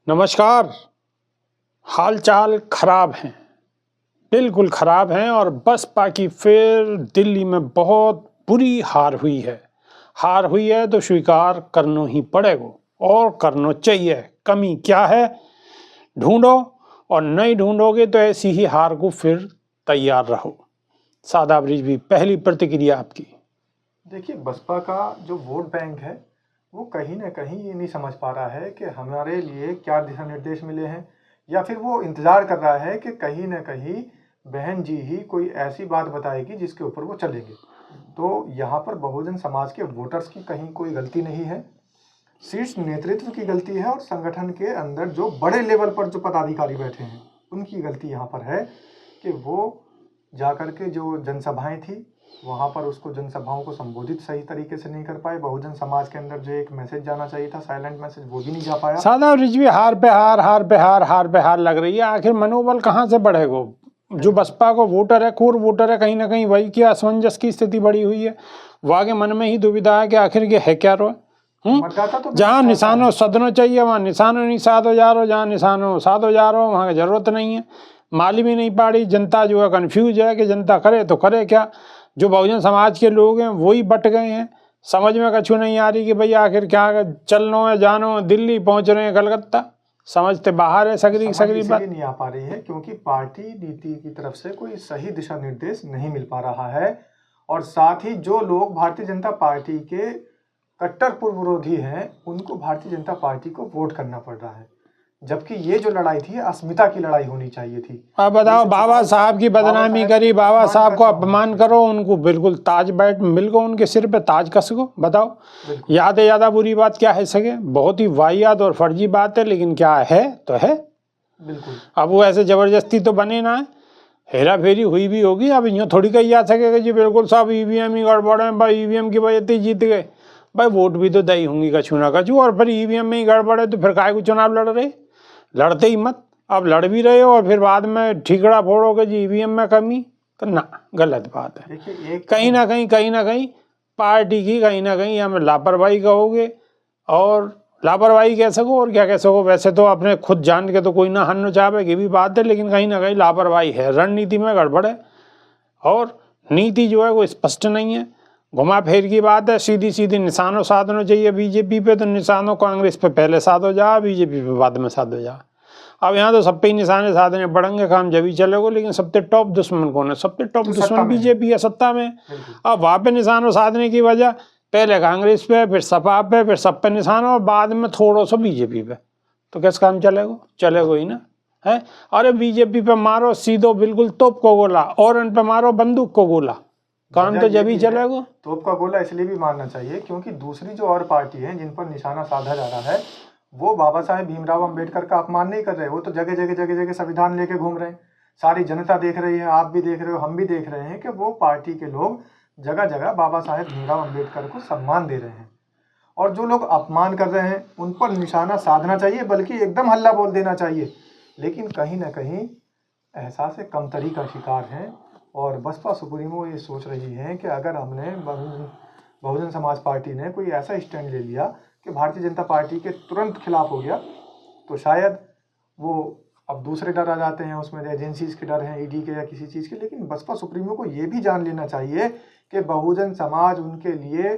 नमस्कार। हाल चाल खराब हैं, बिल्कुल खराब हैं और बसपा की फिर दिल्ली में बहुत बुरी हार हुई है। हार हुई है तो स्वीकार करना ही पड़ेगा और करना चाहिए। कमी क्या है ढूंढो, और नहीं ढूंढोगे तो ऐसी ही हार को फिर तैयार रहो। सादा ब्रिज भी पहली प्रतिक्रिया आपकी। देखिए, बसपा का जो वोट बैंक है वो कहीं ना कहीं ये नहीं समझ पा रहा है कि हमारे लिए क्या दिशा निर्देश मिले हैं, या फिर वो इंतज़ार कर रहा है कि कहीं ना कहीं बहन जी ही कोई ऐसी बात बताएगी जिसके ऊपर वो चलेंगे। तो यहाँ पर बहुजन समाज के वोटर्स की कहीं कोई गलती नहीं है, शीर्ष नेतृत्व की गलती है और संगठन के अंदर जो बड़े लेवल पर जो पदाधिकारी बैठे हैं उनकी गलती यहाँ पर है कि वो जाकर के जो जनसभाएं थी वहाँ पर उसको जनसभाओं को संबोधित सही तरीके से नहीं कर पाए। बहुजन समाज के अंदर जो एक मैसेज जाना चाहिए था, साइलेंट मैसेज, वो भी नहीं जा पाया। सादा रिजवी हार पे हार, हार पे हार, हार पे हार लग रही है। आखिर मनोबल कहाँ से बढ़ेगा? जो बसपा को वोटर है, कोर वोटर है, कहीं ना कहीं वही की असमंजस की स्थिति बड़ी हुई है। वहाँ के मन में ही दुविधा है कि आखिर ये है क्या रो। मतदाता तो जहाँ निशानों सदनों चाहिए वहाँ निशानों नहीं साध हो जा रहा, जहाँ निशानों साध हो जा रहा हो वहाँ की जरूरत नहीं है। माली भी नहीं पाड़ी, जनता जो है कन्फ्यूज है कि जनता करे तो करे क्या। जो बहुजन समाज के लोग हैं वही बट गए हैं, समझ में कछु नहीं आ रही कि भाई आखिर क्या चलनो है, जानो है, दिल्ली पहुंच रहे हैं, कलकत्ता समझते बाहर है। सगरी सगरी बात नहीं आ पा रही है क्योंकि पार्टी नीति की तरफ से कोई सही दिशा निर्देश नहीं मिल पा रहा है, और साथ ही जो लोग भारतीय जनता पार्टी के कट्टर पूर्व विरोधी हैं उनको भारतीय जनता पार्टी को वोट करना पड़ रहा है, जबकि ये जो लड़ाई थी अस्मिता की लड़ाई होनी चाहिए थी। अब बताओ, बाबा साहब की बदनामी करी, बाबा साहब को अपमान करो, उनको बिल्कुल ताज बैठ मिल गो, उनके सिर पे ताज कस गो। बताओ याद है ज्यादा बुरी बात क्या है सके? बहुत ही वाहियात और फर्जी बात है, लेकिन क्या है तो है। बिल्कुल। अब वो ऐसे जबरदस्ती तो बने ना है, हेरा फेरी हुई भी होगी। अब यूँ थोड़ी कही जा सकेगा जी बिल्कुल सब ईवीएम ही गड़बड़ है, भाई ईवीएम की वजह से जीत गए। भाई वोट भी तो दई होंगी कछु ना कछु, और फिर ईवीएम में ही गड़बड़ है तो फिर काहे को चुनाव लड़ रहे? लड़ते ही मत। अब लड़ भी रहे हो और फिर बाद में ठीकड़ा फोड़ोगे जी ईवीएम में कमी, तो ना, गलत बात है। कहीं ना कहीं पार्टी की कहीं ना कहीं हमें लापरवाही कहोगे, और लापरवाही कह सको और क्या कह सको। वैसे तो अपने खुद जान के तो कोई ना हन चाहे, ये भी बात है, लेकिन कहीं ना कहीं लापरवाही है, रणनीति में गड़बड़ है और नीति जो है वो स्पष्ट नहीं है। घुमा फेर की बात है, सीधी सीधी निशानों साधना चाहिए बीजेपी पे, तो निशानों कांग्रेस पे पहले साध हो जा, बीजेपी पे बाद में साध हो जा। अब यहाँ तो सब पे ही निशाने साधने पड़ेंगे, काम जब ही चलेगा। लेकिन सबसे टॉप दुश्मन कौन है? सबसे टॉप दुश्मन बीजेपी है, सत्ता में। अब वहाँ पे निशानों साधने की वजह पहले कांग्रेस पे, फिर सपा पे, फिर सब पे निशाना, और बाद में थोड़ा सा बीजेपी पे, तो कैसे काम चलेगा? चलेगा ही ना है। अरे बीजेपी पे मारो सीधो बिल्कुल तोप को गोला, और उन पे मारो बंदूक को गोला, काम तो जब ही चलेगा। तोप का गोला इसलिए भी मारना चाहिए क्योंकि दूसरी जो और पार्टी है जिन पर निशाना साधा जा रहा है वो बाबा साहेब भीमराव अंबेडकर का अपमान नहीं कर रहे। वो तो जगह जगह जगह जगह संविधान लेके घूम रहे हैं। सारी जनता देख रही है, आप भी देख रहे हो, हम भी देख रहे हैं कि वो पार्टी के लोग जगह जगह बाबा साहेब भीमराव अंबेडकर को सम्मान दे रहे हैं, और जो लोग अपमान कर रहे हैं उन पर निशाना साधना चाहिए, बल्कि एकदम हल्ला बोल देना चाहिए। लेकिन कहीं ना कहीं एहसास कमतरी का शिकार हैं, और बसपा सुप्रीमो ये सोच रही है कि अगर हमने बहुजन समाज पार्टी ने कोई ऐसा स्टैंड ले लिया कि भारतीय जनता पार्टी के तुरंत खिलाफ हो गया, तो शायद वो अब दूसरे डर आ जाते हैं उसमें, एजेंसीज के डर हैं, ईडी के या किसी चीज़ के। लेकिन बसपा सुप्रीमो को ये भी जान लेना चाहिए कि बहुजन समाज उनके लिए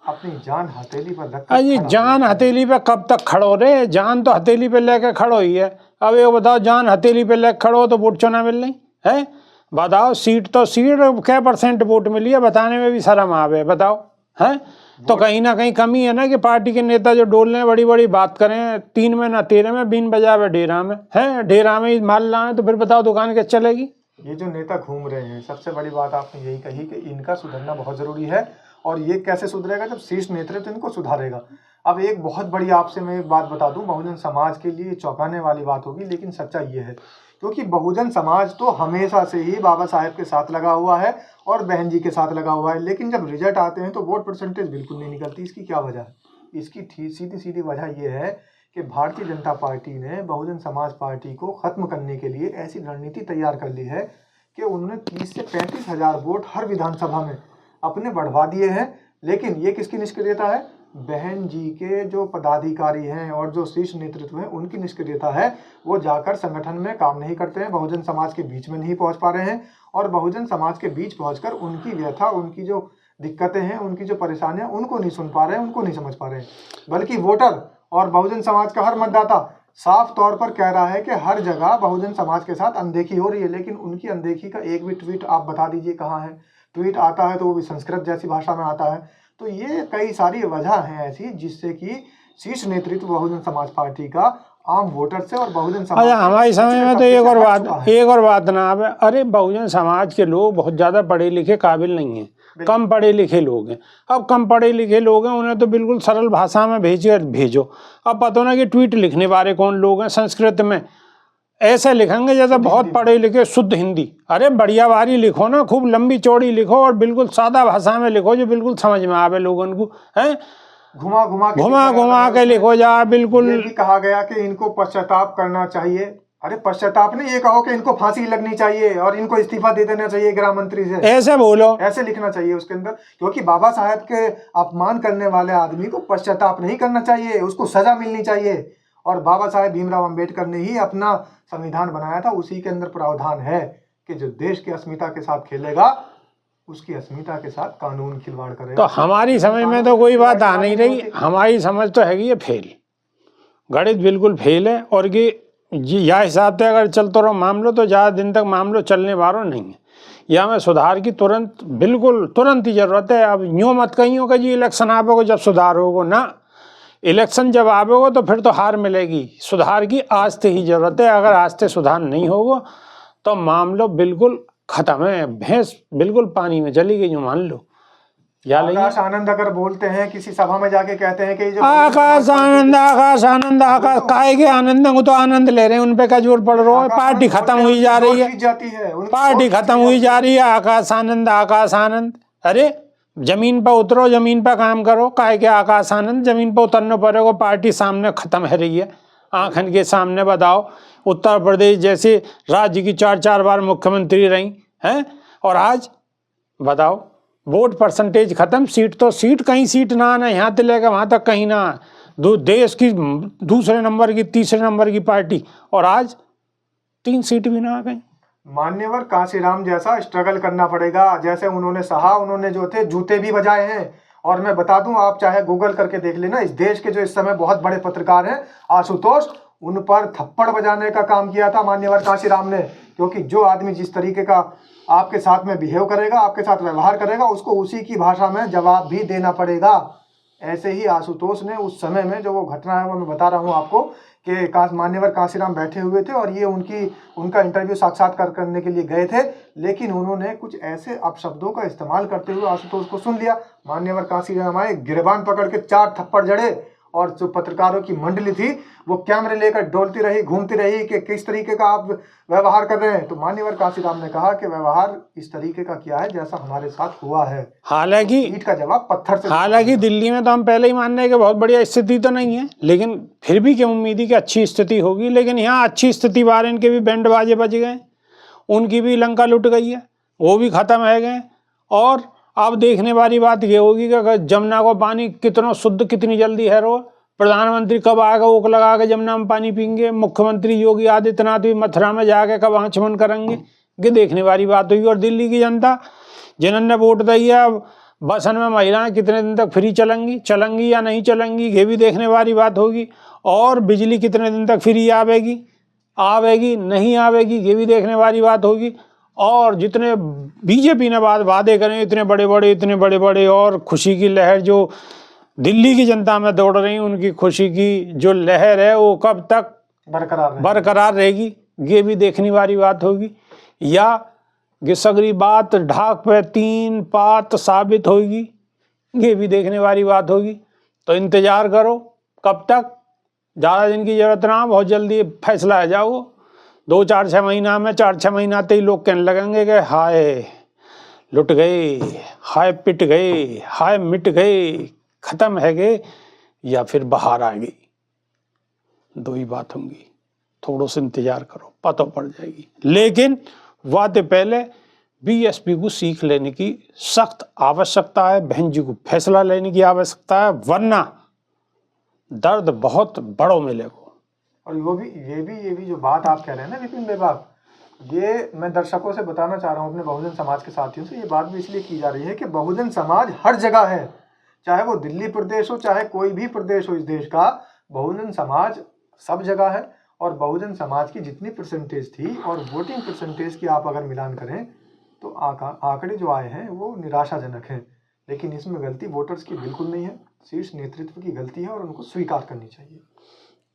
अपनी जान हथेली पर रख। अजी जान हथेली पे कब तक खड़ो रे? जान तो हथेली पे लेके खड़ो ही है। अब ये बताओ, जान हथेली पे लेके खड़ो तो वोट चुना मिल रही है? बताओ, सीट तो सीट क्या परसेंट वोट मिली है बताने में भी शर्म आवे। बताओ है तो कहीं ना कहीं कमी है ना कि पार्टी के नेता जो डोल रहे बड़ी बड़ी बात करें, 3 में ना 13 में, बिन बजावे डेरा में है, डेरा में ही माल लाए, तो फिर बताओ दुकान कैसे चलेगी? ये जो नेता घूम रहे हैं, सबसे बड़ी बात आपने यही कही कि इनका सुधरना बहुत जरूरी है, और ये कैसे सुधरेगा? जब शीर्ष नेतृत्व इनको सुधारेगा। अब एक बहुत बड़ी आपसे मैं एक बात बता दूं, बहुजन समाज के लिए चौंकाने वाली बात होगी, लेकिन सच्चाई ये है, क्योंकि बहुजन समाज तो हमेशा से ही बाबा साहेब के साथ लगा हुआ है और बहन जी के साथ लगा हुआ है, लेकिन जब रिजल्ट आते हैं तो वोट परसेंटेज बिल्कुल नहीं निकलती। इसकी क्या वजह है? इसकी सीधी सीधी वजह यह है कि भारतीय जनता पार्टी ने बहुजन समाज पार्टी को खत्म करने के लिए ऐसी रणनीति तैयार कर ली है कि उन्होंने 30 से 35 हज़ार वोट हर विधानसभा में अपने बढ़वा दिए हैं। लेकिन ये किसकी निष्क्रियता है? बहन जी के जो पदाधिकारी हैं और जो शीर्ष नेतृत्व है उनकी निष्क्रियता है। वो जाकर संगठन में काम नहीं करते हैं, बहुजन समाज के बीच में नहीं पहुंच पा रहे हैं और बहुजन समाज के बीच पहुंचकर उनकी व्यथा, उनकी जो दिक्कतें हैं, उनकी जो परेशानियां, उनको नहीं सुन पा रहे हैं, उनको नहीं समझ पा रहे हैं। बल्कि वोटर और बहुजन समाज का हर मतदाता साफ तौर पर कह रहा है कि हर जगह बहुजन समाज के साथ अनदेखी हो रही है। लेकिन उनकी अनदेखी का एक भी ट्वीट आप बता दीजिए कहाँ है? ट्वीट आता है तो वो भी संस्कृत जैसी भाषा में आता है। तो ये कई सारी वजह हैं ऐसी जिससे कि शीर्ष नेतृत्व बहुजन समाज पार्टी का आम वोटर से और बहुजन समाज अच्छा, हमारे समय में तो एक और बात ना आवे, अरे बहुजन समाज के लोग बहुत ज़्यादा पढ़े लिखे काबिल नहीं हैं, कम पढ़े लिखे लोग हैं। अब कम पढ़े लिखे लोग हैं, उन्हें तो बिल्कुल सरल भाषा में भेजो। अब पता ना कि ट्वीट लिखने वाले कौन लोग हैं, संस्कृत में ऐसे लिखेंगे जैसे बहुत पढ़े लिखे शुद्ध हिंदी। अरे बढ़िया वारी लिखो ना, खूब लंबी चौड़ी लिखो और बिल्कुल सादा भाषा में लिखो जो बिल्कुल समझ में आवे लोगों को, है घुमा घुमा के लिखो जा। बिल्कुल ये भी कहा गया कि इनको पश्चाताप करना चाहिए। अरे पश्चाताप नहीं, ये कहो कि इनको फांसी लगनी चाहिए और इनको इस्तीफा दे देना चाहिए गृह मंत्री से, ऐसे बोलो, ऐसे लिखना चाहिए उसके अंदर। क्योंकि बाबा साहेब के अपमान करने वाले आदमी को पश्चाताप नहीं करना चाहिए, उसको सजा मिलनी चाहिए। और बाबा साहेब भीमराव अंबेडकर ने ही अपना संविधान बनाया था, उसी के अंदर प्रावधान है कि जो देश की अस्मिता के साथ खेलेगा उसकी अस्मिता के साथ कानून खिलवाड़ करेगा। तो हमारी समझ में तो कोई बात आ नहीं रही। हमारी समझ तो है कि ये फेल, गणित बिल्कुल फेल है। और कि यह हिसाब से अगर चलते रहो मामलो तो ज़्यादा दिन तक मामलो चलने वालों नहीं है। या में सुधार की तुरंत ही जरूरत है। अब यूँ मत कहियो कि जी इलेक्शन आवेगो जब सुधार होगा ना, इलेक्शन जब आवेगो तो फिर तो हार मिलेगी। सुधार की आज से ही जरूरत है। अगर आज से सुधार नहीं होगा तो मामलो बिल्कुल खत्म है, भैंस बिल्कुल पानी में चली गई, मान लो। आकाश आनंद अगर बोलते हैं किसी सभा में जाके कहते हैं कि जो आकाश आनंद काहे के आनंद, वो तो आनंद ले रहे हैं, उन पे क्या जोर पड़ रहा है। पार्टी खत्म हुई जा रही है, पार्टी खत्म हुई जा रही है। आकाश आनंद, अरे जमीन पर उतरो, जमीन पर काम करो। काहे के आकाश आनंद, जमीन पर उतरना पड़ेगा। पार्टी सामने खत्म है रही है, आंखन के सामने। बताओ, उत्तर प्रदेश जैसे राज्य की 4 बार मुख्यमंत्री रही हैं, और आज बताओ वोट परसेंटेज खत्म। सीट कहीं सीट ना आना, यहाँ से लेकर वहाँ तक कहीं ना। देश की दूसरे नंबर की, तीसरे नंबर की पार्टी, और आज 3 सीट भी ना आ गई। मान्यवर कांशीराम जैसा स्ट्रगल करना पड़ेगा। जैसे उन्होंने सहा, उन्होंने जो थे जूते भी बजाए हैं। और मैं बता दूं, आप चाहे गूगल करके देख लेना, इस देश के जो इस समय बहुत बड़े पत्रकार हैं आशुतोष, उन पर थप्पड़ बजाने का काम किया था मान्यवर कांशीराम ने। क्योंकि जो आदमी जिस तरीके का आपके साथ में बिहेव करेगा, आपके साथ व्यवहार करेगा, उसको उसी की भाषा में जवाब भी देना पड़ेगा। ऐसे ही आशुतोष ने उस समय में जो वो घटना है वो मैं बता रहा हूँ आपको कि मान्यवर कांशीराम बैठे हुए थे और ये उनका इंटरव्यू साक्षात्कार करने के लिए गए थे। लेकिन उन्होंने कुछ ऐसे अपशब्दों का इस्तेमाल करते हुए आशुतोष को सुन लिया। मान्यवर कांशीराम आए, गिरबान पकड़ के 4 थप्पड़ जड़े, और जो पत्रकारों की मंडली थी वो कैमरे लेकर डोलती रही, घूमती रही कि किस तरीके का आप व्यवहार कर रहे हैं। तो मान्यवर कांशीराम ने कहा कि व्यवहार इस तरीके का किया है जैसा हमारे साथ हुआ है। हालांकि ईंट का जवाब पत्थर से। हालांकि दिल्ली में तो हम पहले ही मान रहे कि बहुत बढ़िया स्थिति तो नहीं है, लेकिन फिर भी क्या उम्मीद है कि अच्छी स्थिति होगी। लेकिन यहाँ अच्छी स्थिति बार इनके भी बैंड बाजे बज गए, उनकी भी लंका लुट गई है, वो भी खत्म है गए। और अब देखने वाली बात ये होगी कि जमुना को पानी कितना शुद्ध, कितनी जल्दी है रो। प्रधानमंत्री कब आएगा ओक लगा के जमुना में पानी पीएंगे। मुख्यमंत्री योगी आदित्यनाथ भी मथुरा में जाके कब आचमन करेंगे, ये देखने वाली बात होगी। और दिल्ली की जनता जिन्होंने वोट दी है, बसन में महिलाएं कितने दिन तक फ्री चलेंगी या नहीं चलेंगी, ये भी देखने वाली बात होगी। और बिजली कितने दिन तक फ्री आवेगी नहीं आवेगी, ये भी देखने वाली बात होगी। और जितने बीजेपी ने वादे करें इतने बड़े बड़े, और खुशी की लहर जो दिल्ली की जनता में दौड़ रही, उनकी खुशी की जो लहर है वो कब तक बरकरार रहेगी, ये भी देखने वाली बात होगी। या ये सगरी बात ढाक पे 3 पात साबित होगी, ये भी देखने वाली बात होगी। तो इंतजार करो कब तक, ज़्यादा दिन की जरूरत ना, बहुत जल्दी फैसला आ जाओ। 2-4-6 महीना में, 4-6 महीना आते ही लोग कहने लगेंगे कि हाय लुट गए, हाय पिट गए, हाय मिट गए, खत्म है गए, या फिर बाहर आ गई। 2 ही बात होंगी। थोड़ा सा इंतजार करो, पता पड़ जाएगी। लेकिन वादे पहले बीएसपी को सीख लेने की सख्त आवश्यकता है, बहन जी को फैसला लेने की आवश्यकता है, वरना दर्द बहुत बड़ों मिलेगा। और ये भी जो बात आप कह रहे हैं ना विपिन बेबाक, ये मैं दर्शकों से बताना चाह रहा हूँ अपने बहुजन समाज के साथियों से, ये बात भी इसलिए की जा रही है कि बहुजन समाज हर जगह है, चाहे वो दिल्ली प्रदेश हो, चाहे कोई भी प्रदेश हो इस देश का, बहुजन समाज सब जगह है। और बहुजन समाज की जितनी परसेंटेज थी और वोटिंग परसेंटेज की आप अगर मिलान करें तो आंकड़े जो आए हैं वो निराशाजनक हैं। लेकिन इसमें गलती वोटर्स की बिल्कुल नहीं है, शीर्ष नेतृत्व की गलती है और उनको स्वीकार करनी चाहिए।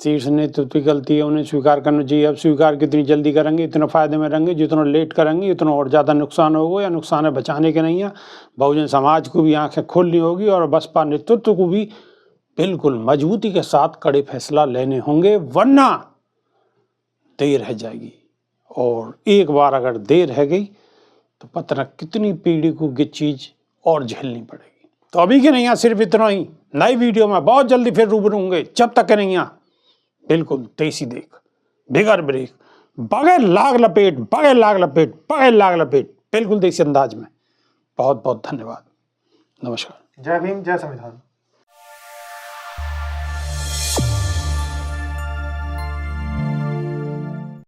शीर्ष नेतृत्व की गलती है, उन्हें स्वीकार करना चाहिए। अब स्वीकार कितनी जल्दी करेंगे इतना फायदे में रहेंगे, जितना लेट करेंगे उतना और ज़्यादा नुकसान होगा, या नुकसान है बचाने के नहीं है। बहुजन समाज को भी आंखें खोलनी होगी और बसपा नेतृत्व को भी बिल्कुल मजबूती के साथ कड़े फैसला लेने होंगे, वरना देर रह जाएगी। और एक बार अगर देर रह गई तो पता न कितनी पीढ़ी को ये चीज़ और झेलनी पड़ेगी। तो अभी के नहीं सिर्फ इतना ही, नई वीडियो में बहुत जल्दी फिर रूबरू होंगे। जब तक के नहीं बिल्कुल देसी देख, बिगर ब्रेक, बगैर लाग लपेट, बगैर लाग लपेट, बगैर लाग लपेट, बिल्कुल देसी अंदाज में। बहुत बहुत धन्यवाद, नमस्कार। जय भीम, जय संविधान।